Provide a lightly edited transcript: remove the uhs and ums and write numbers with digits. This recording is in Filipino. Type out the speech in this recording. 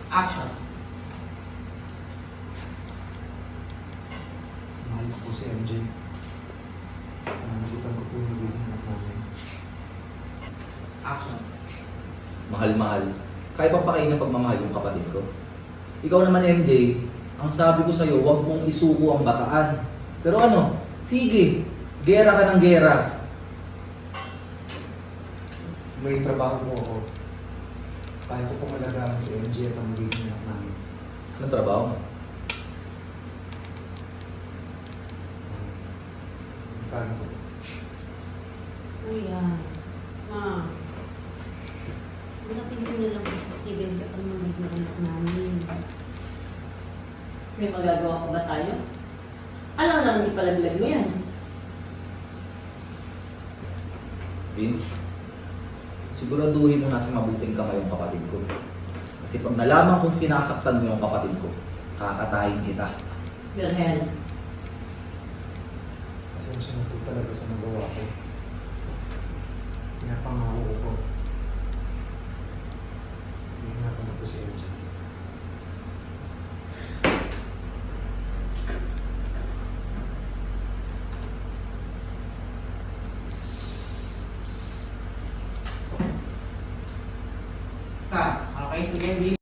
Action. Mahal ko po si MJ. Nagutan ko po yung nagiging anak namin. Action. Mahal-mahal. Kaya pa kayo ng pagmamahal yung kapatid ko. Ikaw naman MJ, ang sabi ko sa'yo, huwag mong isuko ang bataan. Pero ano, sige, gera ka ng gera. May trabaho po ako. Kaya ko pong alagaan si MJ at ang magiging anak namin. Anong trabaho mo? Kaya ko. Kuya, ma, hanapin ko na lang po si Steven at ang magiging anak namin. May magagawa pa ba tayo? Alam naman ipalaglag mo yan. Vince, siguraduhin mo nasa mabuting kamay yung kapatid ko. Kasi pag nalaman kong sinasaktan mo yung kapatid ko, kakatayin kita. Virgel, Pasensya na po talaga sa nagawa ko. Pinapangako ko po. Iingatan mo po si MJ. Okay, sige,